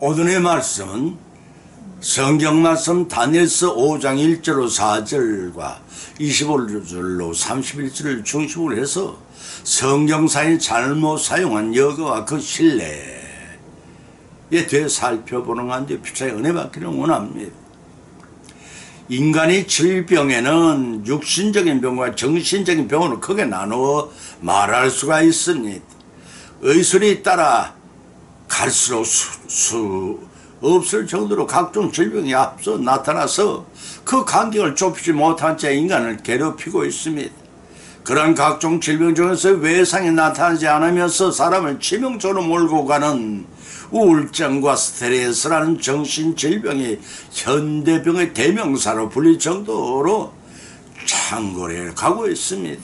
오늘의 말씀은 성경 말씀 다니엘서 5장 1절로 4절과 25절로 31절을 중심으로 해서 성경사에 잘못 사용한 여거와 그 신뢰에 대해 살펴보는 가운데 피차에 은혜 받기를 원합니다. 인간의 질병에는 육신적인 병과 정신적인 병으로 크게 나누어 말할 수가 있습니다. 의술이 따라 갈수록 수 없을 정도로 각종 질병이 앞서 나타나서 그 간격을 좁히지 못한 채 인간을 괴롭히고 있습니다. 그러한 각종 질병 중에서 외상이 나타나지 않으면서 사람을 치명적으로 몰고 가는 우울증과 스트레스라는 정신질병이 현대병의 대명사로 불릴 정도로 창궐해 가고 있습니다.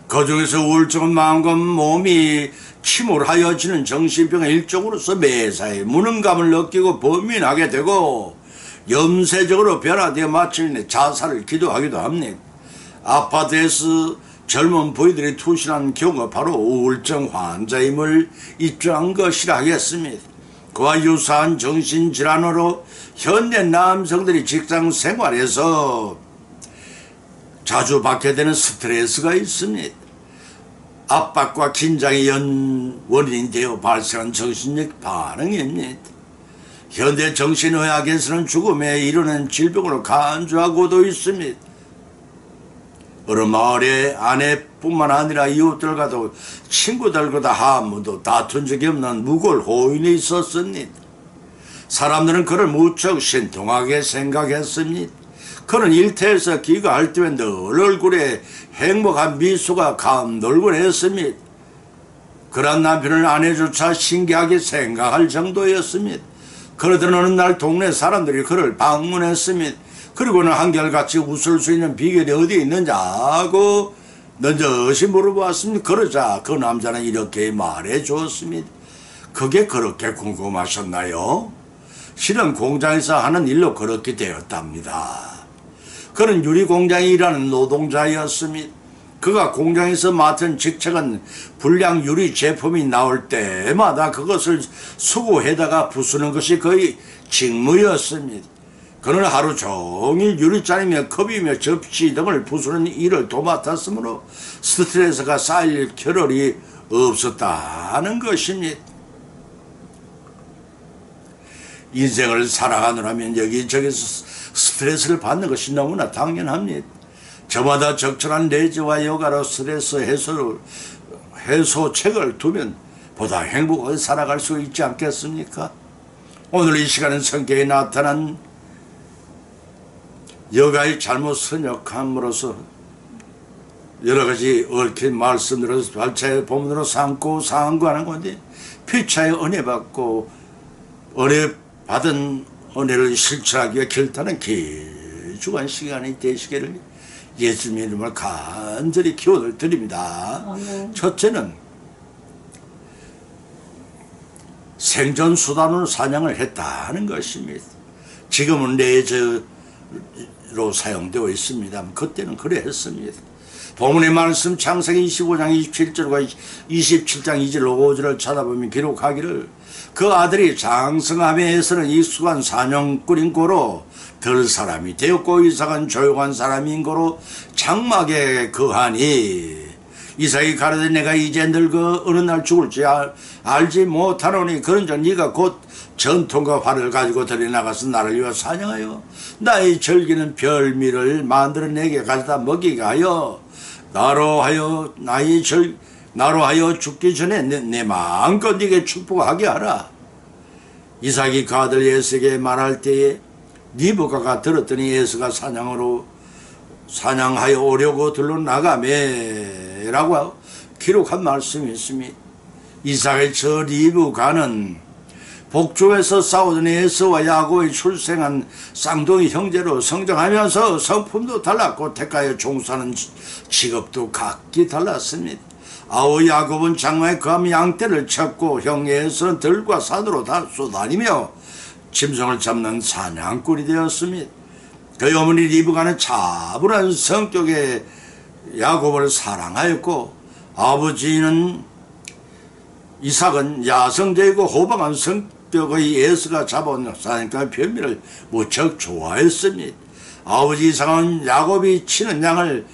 그 중에서 우울증은 마음과 몸이 침울하여지는 정신병의 일종으로서 매사에 무능감을 느끼고 범민하게 되고 염세적으로 변화되어 마침내 자살을 기도하기도 합니다. 아파트에서 젊은 부인들이 투신한 경우가 바로 우울증 환자임을 입증한 것이라 하겠습니다. 그와 유사한 정신질환으로 현대 남성들이 직장 생활에서 자주 받게 되는 스트레스가 있습니다. 압박과 긴장의 원인이 되어 발생한 정신적 반응입니다. 현대 정신의학에서는 죽음에 이르는 질병으로 간주하고도 있습니다. 어느 마을의 아내뿐만 아니라 이웃들과도 친구들과도 아무도 다툰 적이 없는 무골 호인이 있었습니다. 사람들은 그를 무척 신통하게 생각했습니다. 그는 일터에서 귀가할 때면 늘 얼굴에 행복한 미소가 감돌곤 했습니다. 그런 남편을 아내조차 신기하게 생각할 정도였습니다. 그러던 어느 날 동네 사람들이 그를 방문했습니다. 그리고는 한결같이 웃을 수 있는 비결이 어디에 있느냐고 넌저시 물어보았습니다. 그러자 그 남자는 이렇게 말해 주었습니다. 그게 그렇게 궁금하셨나요? 실은 공장에서 하는 일로 그렇게 되었답니다. 그는 유리공장에 일하는 노동자였습니다. 그가 공장에서 맡은 직책은 불량 유리 제품이 나올 때마다 그것을 수거해다가 부수는 것이 거의 직무였습니다. 그는 하루 종일 유리잔이며 컵이며 접시 등을 부수는 일을 도맡았으므로 스트레스가 쌓일 겨를이 없었다는 것입니다. 인생을 살아가느라면 여기저기서 스트레스를 받는 것이 너무나 당연합니다. 저마다 적절한 레저와 요가로 스트레스 해소책을 두면 보다 행복하게 살아갈 수 있지 않겠습니까? 오늘 이 시간은 성경에 나타난 여가의 잘못 선역함으로써 여러가지 얽힌 말씀으로 발차의 본문으로 삼고 상고하는 건데 피차의 은혜 받고 은혜 받은 은혜를 실천하기 위해 결단한 귀중한 시간이 되시기를 예수님의 이름을 간절히 기원을 드립니다. 첫째는 생존수단으로 사냥을 했다는 것입니다. 지금은 레저로 사용되어 있습니다. 그때는 그래 했습니다. 본문의 말씀 창세기 25장 27절과 27장 2절 5절을 찾아보면 기록하기를 그 아들이 장성함에서는 익숙한 사냥꾼인 고로 들 사람이 되었고 이삭은 조용한 사람인 고로 장막에 거하니 이삭이 가로되 내가 이제 늙어 어느 날 죽을지 알지 못하노니 그런즉 네가 곧 전통과 활을 가지고 들여나가서 나를 위하여 사냥하여 나의 즐기는 별미를 만들어 내게 가져다 먹이게 하여 나로 하여 죽기 전에 내 마음껏 네게 축복하게 하라. 이삭이 그 아들 에서에게 말할 때에 리브가가 들었더니 에서가 사냥하여 오려고 들러 나가매라고 기록한 말씀이 있습니다. 이삭의 저 리브가는 복조에서 싸우던 에서와 야곱이 출생한 쌍둥이 형제로 성장하면서 성품도 달랐고 택하여 종사하는 직업도 각기 달랐습니다. 아우 야곱은 장마에 거하며 양떼를 쳤고 형 에서는 들과 산으로 쏘다니며 짐승을 잡는 사냥꾼이 되었습니다. 그의 어머니 리브가는 차분한 성격의 야곱을 사랑하였고 아버지는 이삭은 야성적이고 호방한 성벽의 예수가 잡아온 사냥감의 별미를 무척 좋아했습니다. 아버지 이삭은 야곱이 치는 양을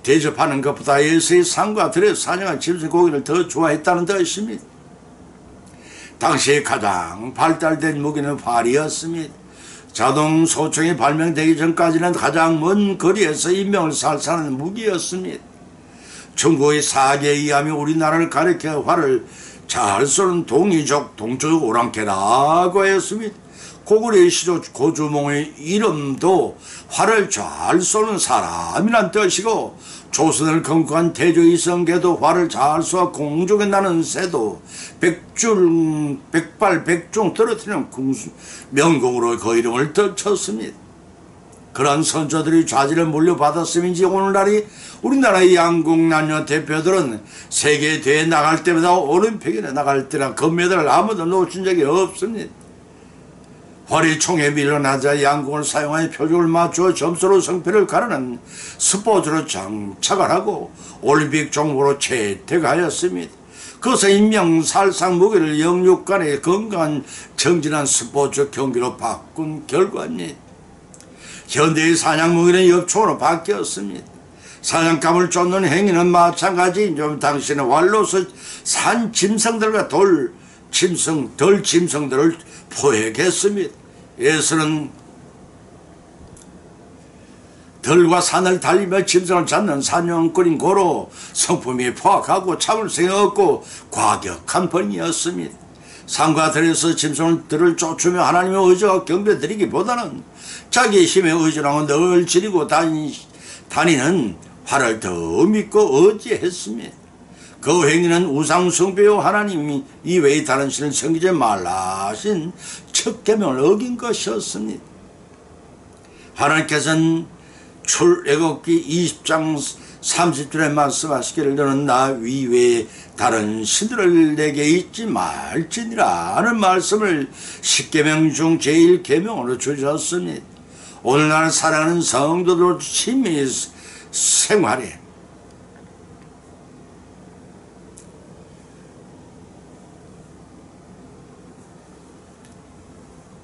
대접하는 것보다 예수의 상과 들에 사냥한 짐승 고기를 더 좋아했다는 뜻입니다. 당시에 가장 발달된 무기는 활이었습니다. 자동 소총이 발명되기 전까지는 가장 먼 거리에서 인명을 살사하는 무기였습니다. 중국의 사계에 의하면 우리나라를 가리켜 활을 잘 쏘는 동쪽 오랑캐라고 했습니다. 고구려의 시조 고주몽의 이름도 활을 잘 쏘는 사람이란 뜻이고, 조선을 건국한 태조 이성계도 활을 잘 쏘아 공중에 나는 새도 백발 백중 떨어뜨리는 명공으로 그 이름을 떨쳤습니다. 그런 선조들이 좌지를 물려받았음인지 오늘날이 우리나라의 양궁남녀 대표들은 세계대회에 나갈 때마다 올림픽에 나갈 때나 금메달을 아무도 놓친 적이 없습니다. 활이 총에 밀려나자 양궁을 사용하여 표적을 맞추어 점수로 성패를 가르는 스포츠로 장착을 하고 올림픽 종목으로 채택하였습니다. 그래서 인명살상 무기를 영육간의 건강한 정진한 스포츠 경기로 바꾼 결과입니다. 현대의 사냥무기는 엽총으로 바뀌었습니다. 사냥감을 쫓는 행위는 마찬가지. 좀 당시에는 활로서 산 짐승들과 덜 짐승들을 포획했습니다. 예수는 들과 산을 달리며 짐승을 잡는 사냥꾼인 고로 성품이 포악하고 참을성이 없고 과격한 번이었습니다. 산과 들에서 짐승들을 쫓으며 하나님의 의지와 경배드리기보다는 자기의 힘에 의존하고 늘 지니고 다니는 활을 더 믿고 의지했습니다. 그 행위는 우상숭배요 하나님 이외의 다른 신을 섬기지 말라 하신 첫 계명을 어긴 것이었습니다. 하나님께서는 출애굽기 20장 30절에 말씀하시기를 너는 나 이외에 다른 신들을 내게 잊지 말지니라 하는 말씀을 10계명 중 제1계명으로 주셨습니다. 오늘날 사랑하는 성도들 취미 생활에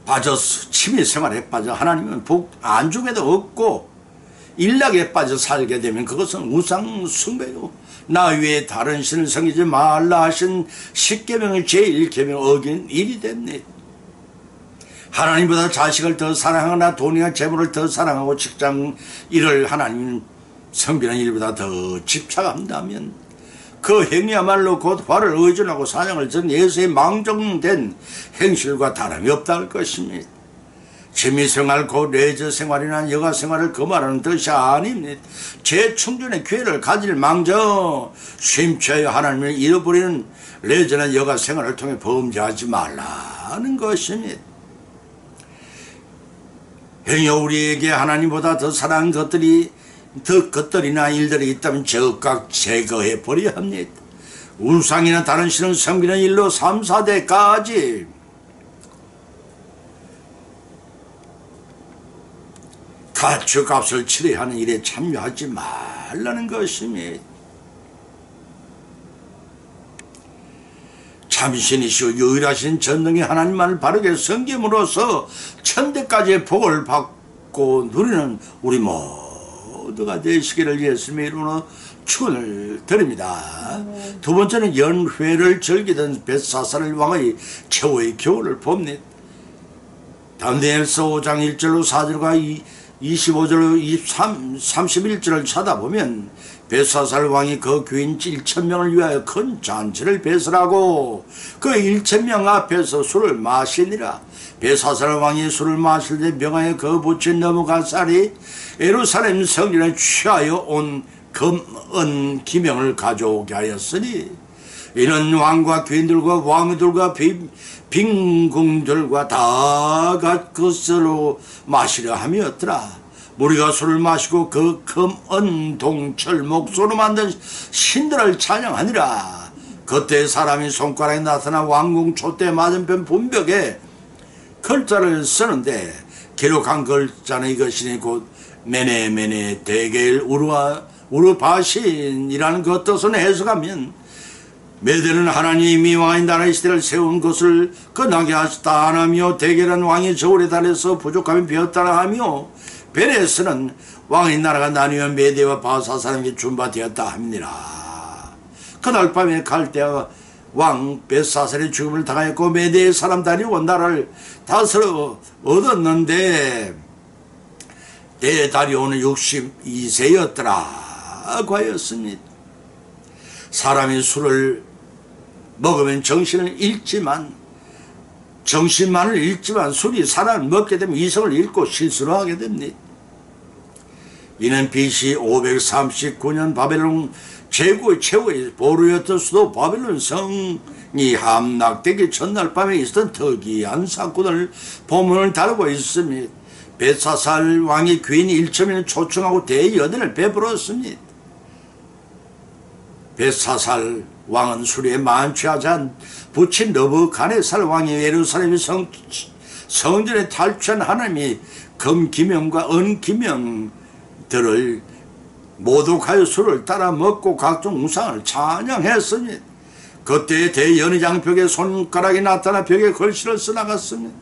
빠져서 취미생활에 빠져 하나님은 복 안중에도 없고 일락에 빠져 살게 되면 그것은 우상숭배요 나 외에 다른 신을 섬기지 말라 하신 10계명의 제1계명 어긴 일이 됩니다. 하나님보다 자식을 더 사랑하거나 돈이나 재물을 더 사랑하고 직장 일을 하나님 섬기는 일보다 더 집착한다면 그 행위야말로 곧 활을 의존하고 사냥을 전 예수의 망정된 행실과 다름이 없다는 것입니다. 취미생활 곧 레저생활이나 여가생활을 금하라는 뜻이 아닙니다. 재충전의 기회를 가질 망정 쉼취하여 하나님을 잃어버리는 레저나 여가생활을 통해 범죄하지 말라는 것입니다. 행여 우리에게 하나님보다 더 사랑하는 것들이나 일들이 있다면 즉각 제거해 버려야 합니다. 우상이나 다른 신을 섬기는 일로 3, 4대까지 가축값을 치러야 하는 일에 참여하지 말라는 것입니다. 참신이시오 유일하신 전능의 하나님만을 바르게 섬김으로써 천대까지의 복을 받고 누리는 우리 모두가 되시기를 예수님의 이름으로 축원을 드립니다. 두 번째는 연회를 즐기던 벳사사를 왕의 최후의 교훈을 봅니다. 다니엘서 5장 1절로 4절과 25절로 31절을 찾아보면 벳사살 왕이 그 귀인 1,000명을 위하여 큰 잔치를 배설하고 그 1,000명 앞에서 술을 마시니라. 벳사살 왕이 술을 마실 때 명하여 그 부친 너무갓살이 예루살렘 성전에 취하여 온 금은 기명을 가져오게 하였으니 이는 왕과 귀인들과 왕들과 빈궁들과 다 그것으로 마시려 함이었더라. 우리가 술을 마시고 그 금은 동철 목소로 만든 신들을 찬양하니라. 그때 사람이 손가락에 나타나 왕궁 촛대 맞은편 분벽에 글자를 쓰는데 기록한 글자는 이것이니 곧 메네메네 데겔 우르바신이라는 그 뜻은 해석하면 메대는 하나님이 왕의 나라의 시대를 세운 것을 끝나게 하셨다 하며 대결한 왕이 저울에 달해서 부족함이 되었다 하며 베레스는 왕의 나라가 나뉘어 메대와 바사 사람에게 준바되었다 합니다. 그날 밤에 갈대아 왕 벳사살의 죽음을 당하였고 메대의 사람 다리오 나라를 다스려 얻었는데 내 다리오는 62세였더라 고 하였습니다. 사람이 술을 먹으면 정신을 잃지만 정신만을 잃지만 술이 사람을 먹게 되면 이성을 잃고 실수를 하게 됩니다. 이는 BC 539년 바벨론 최고의 보루였던 수도 바벨론 성이 함락되기 전날 밤에 있었던 특이한 사건을 본문을 다루고 있습니다. 벳사살 왕의 귀인 일첨에는 초청하고 대연회를 베풀었습니다. 벳사살 왕은 술에 만취하자 부친 느부갓네살 왕이 예루살렘 성전에 탈취한 하나님의 금기명과 은기명들을 모독하여 술을 따라 먹고 각종 우상을 찬양했습니다. 그때 대연회장 벽에 손가락이 나타나 벽에 글씨를 써나갔습니다.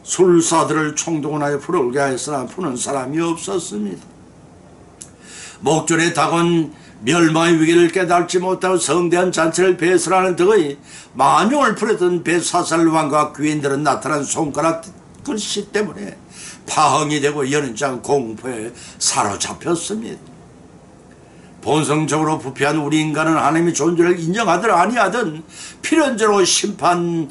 술사들을 총동원하여 풀어오게 하였으나 푸는 사람이 없었습니다. 목전에 다가온 멸망의 위기를 깨달지 못하고 성대한 잔치를 배설하는 등의 만용을 부렸던 벳사살 왕과 귀인들은 나타난 손가락 글씨 때문에 파흥이 되고 연연장 공포에 사로잡혔습니다. 본성적으로 부패한 우리 인간은 하나님의 존재를 인정하든 아니하든 필연적으로 심판에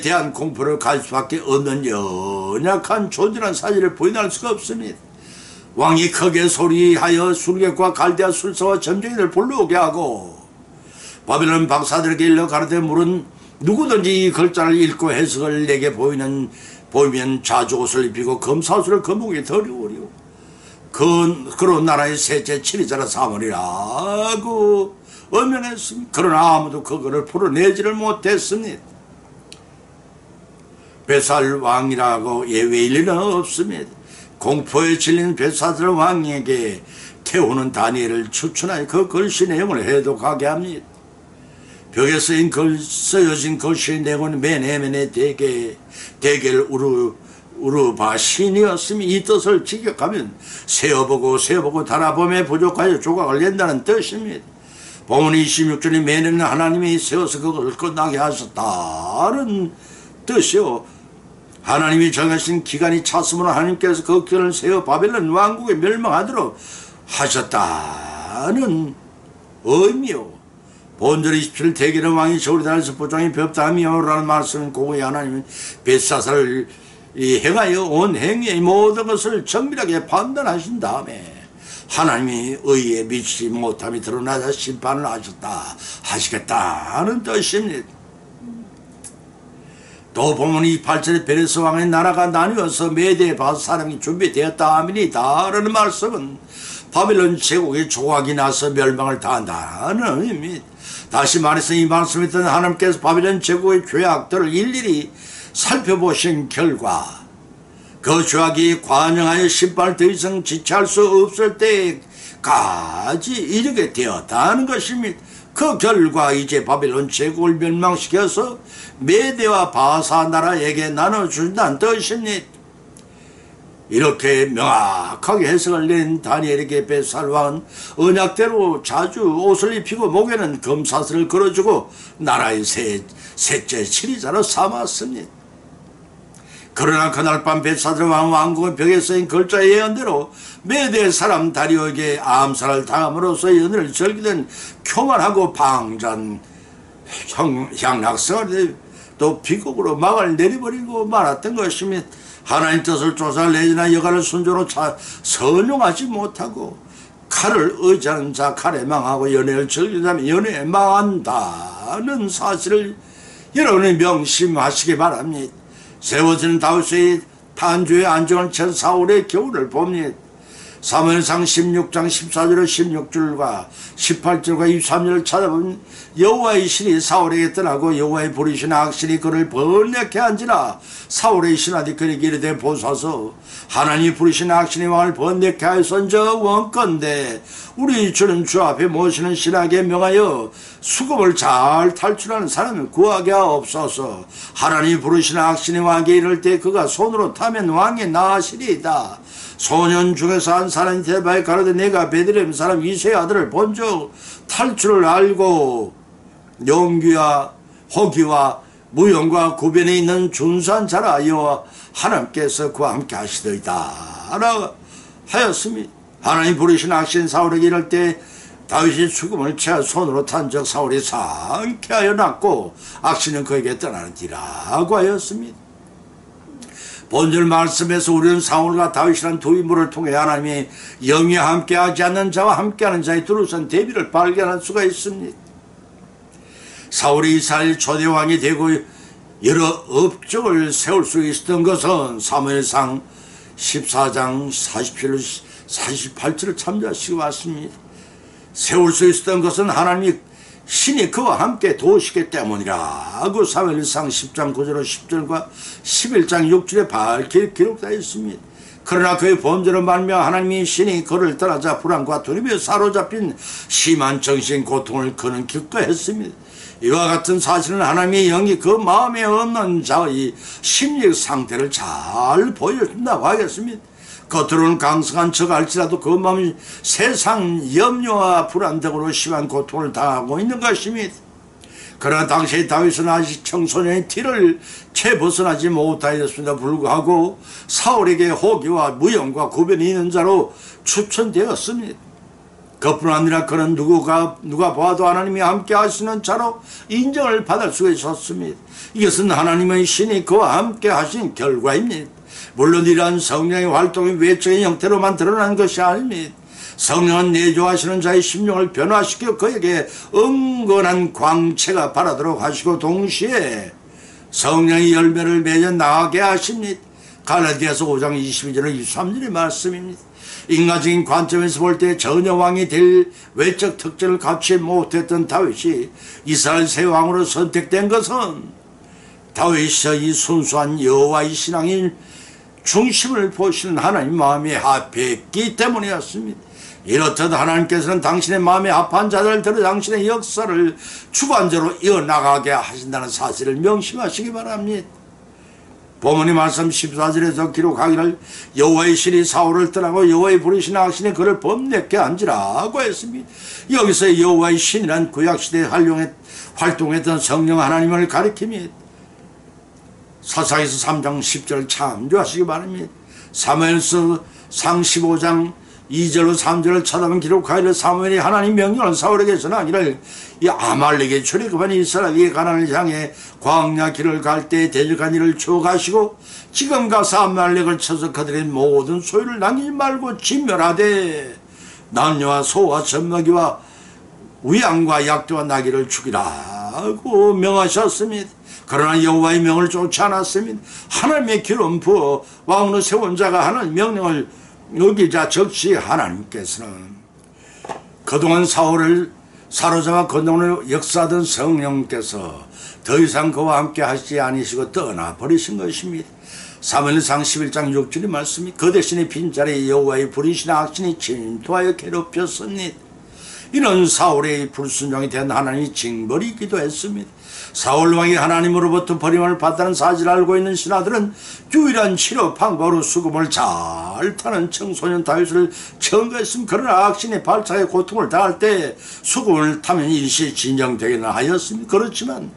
대한 공포를 가질 수밖에 없는 연약한 존재라는 사실을 부인할 수가 없습니다. 왕이 크게 소리하여 술객과 갈대아 술사와 점쟁이를 불러오게 하고 바벨론 박사들에게 일러 가르쳐 물은 누구든지 이 글자를 읽고 해석을 내게 보이면 자주 옷을 입히고 검사수를 검목에 들여오리오. 그런 나라의 셋째 7위자라 삼으리라고 엄명했습니다. 그러나 아무도 그거를 풀어내지를 못했습니다. 벳살 왕이라고 예외일 리는 없습니다. 공포에 질린 벳사살 왕에게 태우는 다니엘을 추천하여 그 글씨 내용을 해독하게 합니다. 벽에 쓰여진 글씨의 내용은 메네멘의 대겔 우르바 신이었으며 이 뜻을 직역하면 세어보고 달아봄에 부족하여 조각을 낸다는 뜻입니다. 본문 26절에 메네는 하나님이 세워서 그것을 끝나게 하셨다는 뜻이요, 하나님이 정하신 기간이 찼으므로 하나님께서 그 기간을 세워 바벨론 왕국에 멸망하도록 하셨다는 의미요. 본절 27 대기는 왕이 저울에 달해서 부정이 벽다하며 라는 말씀은 고고의 하나님은 벳사살을 행하여 온 행위의 모든 것을 정밀하게 판단하신 다음에 하나님이 의에 미치지 못함이 드러나자 심판을 하시겠다는 뜻입니다. 또 본문 28절에 베레스 왕의 나라가 나뉘어서 메대 바사 사람이 준비되었다 하니이다 라는 말씀은 바벨론 제국의 조각이 나서 멸망을 당한다는 의미입니다. 다시 말해서 이 말씀에 있던 하나님께서 바벨론 제국의 죄악들을 일일이 살펴보신 결과 그 죄악이 관영하여 심판을 더 이상 지체할 수 없을 때까지 이르게 되었다는 것입니다. 그 결과 이제 바벨론 제국을 멸망시켜서 메대와 바사 나라에게 나눠준다는 뜻입니다. 이렇게 명확하게 해석을 낸 다니엘에게 벳살 왕은 언약대로 자주 옷을 입히고 목에는 금사슬을 걸어주고 나라의 셋째 7위자로 삼았습니다. 그러나 그날 밤 벳사살 왕 왕국의 벽에 쓰인 글자의 예언대로 메대 사람 다리오에게 암살을 당함으로써 연을 즐기던 교만하고 방잔 향락성을 또 비극으로 막을 내려버리고 말았던 것입니다. 하나님 뜻을 조사를 내지나 여가를 순조로 선용하지 못하고 칼을 의지하는 자 칼에 망하고 연애를 즐기는 자면 연애에 망한다는 사실을 여러분이 명심하시기 바랍니다. 세워지는 다윗의 탄주의 안정을 천 사울의 겨울을 봅니다. 사무엘상 16장 14절로 16절과 18절과 23절을 찾아보면 여호와의 신이 사울에게 떠나고 여호와의 부르신 악신이 그를 번뇌케 한지라. 사울의 신하들이 그에게 이르되 보소서 하나님이 부르신 악신이 왕을 번뇌케 하였은저 원건대 우리 주는 주 앞에 모시는 신하에게 명하여 수금을 잘 탈출하는 사람을 구하게 하옵소서. 하나님이 부르신 악신이 왕에게 이를 때 그가 손으로 타면 왕이 나으시리이다. 소년 중에서 한 사람이 대바에 가로되 내가 베들레헴 사람 이새의 아들을 본즉 탈출을 알고 용기와 호기와 무용과 구변에 있는 준수한 자라. 여호와 하나님께서 그와 함께 하시더이다 라고 하였습니다. 하나님 부르신 악신 사울에게 이럴 때 다윗이 죽음을 채 손으로 탄적 사울이 상쾌하여 났고 악신은 그에게 떠나는지라고 하였습니다. 본절 말씀에서 우리는 사울과 다윗이라는 두 인물을 통해 하나님이 영이 함께하지 않는 자와 함께하는 자의 두루선 대비를 발견할 수가 있습니다. 사울이 이스라엘 초대왕이 되고 여러 업적을 세울 수 있었던 것은 사무엘상 14장 48절을 참조하시기 바랍니다. 세울 수 있었던 것은 하나님이 신이 그와 함께 도우시기 때문이라고 사무엘상 10장 9절 10절과 11장 6절에 밝게 기록되어 있습니다. 그러나 그의 범죄로 말미암아 하나님이 신이 그를 떠나자 불안과 두려움에 사로잡힌 심한 정신 고통을 그는 겪어했습니다. 이와 같은 사실은 하나님의 영이 그 마음에 없는 자의 심리 상태를 잘 보여준다고 하겠습니다. 겉으로는 강성한 척할지라도 그 마음이 세상 염려와 불안 등으로 심한 고통을 당하고 있는 것입니다. 그러나 당시에 다윗은 아직 청소년의 티를 채 벗어나지 못하였음에도 불구하고 사울에게 호기와 무용과 구변이 있는 자로 추천되었습니다. 그뿐 아니라 그는 누가 봐도 하나님이 함께 하시는 자로 인정을 받을 수가 있었습니다. 이것은 하나님의 신이 그와 함께 하신 결과입니다. 물론 이러한 성령의 활동이 외적인 형태로만 드러난 것이 아닙니다. 성령은 내조하시는 자의 심령을 변화시켜 그에게 은근한 광채가 바라도록 하시고 동시에 성령의 열매를 맺어 나가게 하십니다. 갈라디아서 5장 22절 23절의 말씀입니다. 인간적인 관점에서 볼 때 전혀 왕이 될 외적 특징을 갖추지 못했던 다윗이 이스라엘 새 왕으로 선택된 것은 다윗의 이 순수한 여호와의 신앙인 중심을 보시는 하나님 마음에 합했기 때문이었습니다. 이렇듯 하나님께서는 당신의 마음에 합한 자들을 들어 당신의 역사를 주관적으로 이어나가게 하신다는 사실을 명심하시기 바랍니다. 본문의 말씀 14절에서 기록하기를 여호와의 신이 사울을 떠나고 여호와의 부르신 악신이 그를 범례케 한지라고 했습니다. 여기서 여호와의 신이란 구약시대에 활동했던 성령 하나님을 가리킵니다. 사사기서 3장 10절 참조하시기 바랍니다. 사무엘서 상 15장 2절로 3절을 찾아보면 기록하기를 사무엘이 하나님 명령을 사울에게 전하기를 이 아말렉의 출애굽한 이스라엘이 가나안을 향해 광야 길을 갈 때 대적한 일을 추억하시고 지금 가서 아말렉을 쳐서 그들의 모든 소유를 남기지 말고 진멸하되 남녀와 소와 젖먹이와 우양과 약도와 나귀를 죽이라고 명하셨습니다. 그러나 여호와의 명을 쫓지 않았습니다. 하나님의 기름 부어 왕으로 세운 자가 하나님 명령을 어기자 적시 하나님께서는 그동안 사울을 사로잡아 건너오는 역사하던 성령께서 더 이상 그와 함께 하시지 아니시고 떠나버리신 것입니다. 사무엘상 11장 6절의 말씀이 그 대신에 빈자리에 여호와의 부르신 악신이 침투하여 괴롭혔습니다. 이런 사울의 불순종이 된 하나님이 징벌이기도 했습니다. 사울왕이 하나님으로부터 버림을 받다는 사실을 알고 있는 신하들은 유일한 치료 방법으로 수금을 잘 타는 청소년 다윗을 청구했으면 그러나 악신의 발차에 고통을 당할 때 수금을 타면 일시 진정되기는 하였습니다. 그렇지만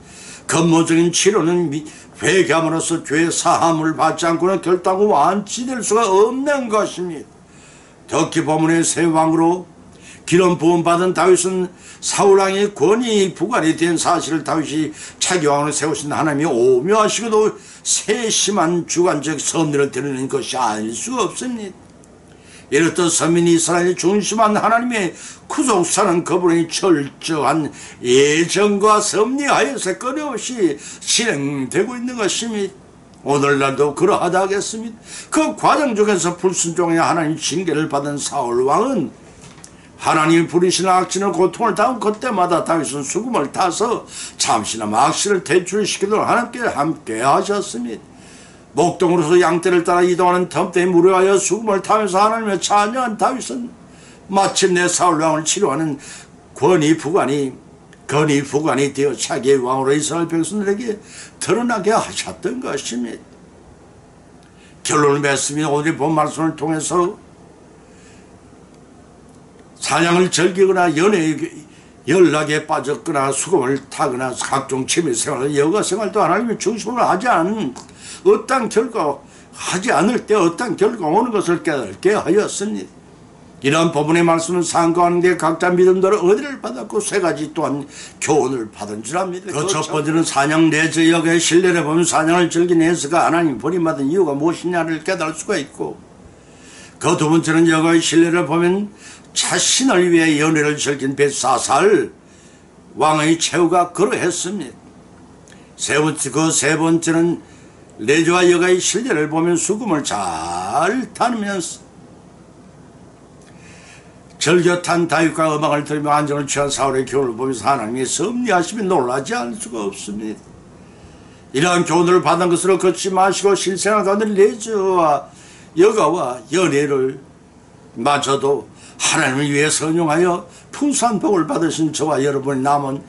근본적인 치료는 회개함으로써 죄 사함을 받지 않고는 결단코 완치될 수가 없는 것입니다. 특히 본문의 새 왕으로 기름 부음 받은 다윗은 사울왕의 권위 부관이 된 사실을 다윗이 차기 왕으로 세우신 하나님이 오묘하시고도 세심한 주관적 섭리를 드러내는 것이 아닐 수가 없습니다. 이렇듯 서민 이스라엘이 중심한 하나님의 구속사는 그분의 철저한 예정과 섭리하여서 끊임없이 실행되고 있는 것입니다. 오늘날도 그러하다 하겠습니다. 그 과정 중에서 불순종의 하나님 징계를 받은 사울 왕은 하나님이 부리시는 악진의 고통을 당한 그때마다 다윗은 수금을 타서 잠시나마 악시를 퇴출시키도록 하나님께 함께 하셨습니다. 목동으로서 양떼를 따라 이동하는 텀때에 무료하여 수금을 타면서 하나님의 찬양한 다윗은 마침내 사울 왕을 치료하는 건의부관이 되어 자기의 왕으로 이스라엘 백성들에게 드러나게 하셨던 것입니다. 결론을 맺습니다. 오늘 본 말씀을 통해서 사냥을 즐기거나 연락에 빠졌거나 수금을 타거나 각종 취미생활, 여가생활도 하나님의 중심으로 하지 않을 때 어떤 결과 오는 것을 깨닫게 하였습니다. 이러한 법문의 말씀은 상고하는 데 각자 믿음대로 의뢰를 받았고 세 가지 또한 교훈을 받은 줄 압니다. 그 첫 번째는 사냥 내저 여가의 신뢰를 보면 사냥을 즐긴 에서가 하나님 버림받은 이유가 무엇이냐를 깨달을 수가 있고, 그 두 번째는 여가의 신뢰를 보면 자신을 위해 연애를 즐긴 벳사살 왕의 최후가 그러했습니다. 그 세 번째는 레저와 여가의 신뢰를 보면 수금을 잘 타면서 즐겨 탄 다윗과 음악을 들으며 안정을 취한 사울의 교훈을 보면서 하나님의 섭리하심이 놀라지 않을 수가 없습니다. 이러한 교훈을 받은 것으로 걷지 마시고 실생활 가운데 레저와 여가와 연애를 마저도 하나님을 위해 선용하여 풍성한 복을 받으신 저와 여러분이 남은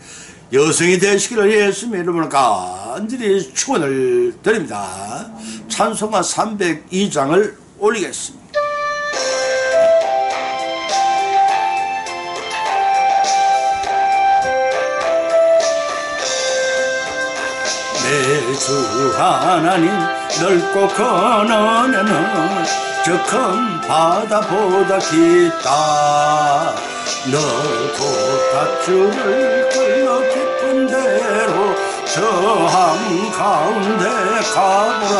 여성이 되시기를 예수님의 이름으로 간절히 축원을 드립니다. 찬송가 302장을 올리겠습니다. 내 주 하나님 넓고 건너는 저 큰 바다보다 깊다. 너도 밧줄을 끌어 깊은 대로 저 한가운데 가보라.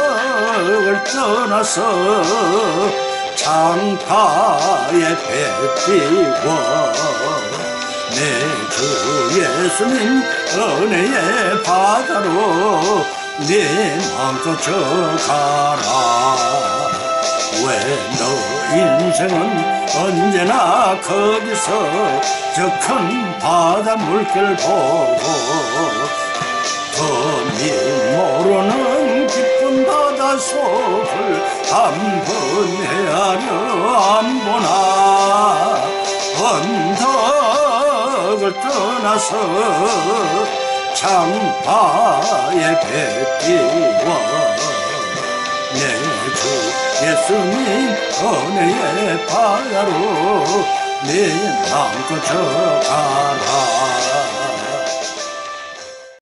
언덕을 떠나서 창가에 배 띄워 내 주 예수님 은혜의 바다로 네 마음껏 져가라. 왜 너 인생은 언제나 거기서 저 큰 바다 물결 보고 더 미 모르는 깊은 바다 속을 한번 헤아려 안 보나. 언덕을 떠나서 창파에 배 띄워 내 주 예수님 은혜의 바다로 내 마음껏 져가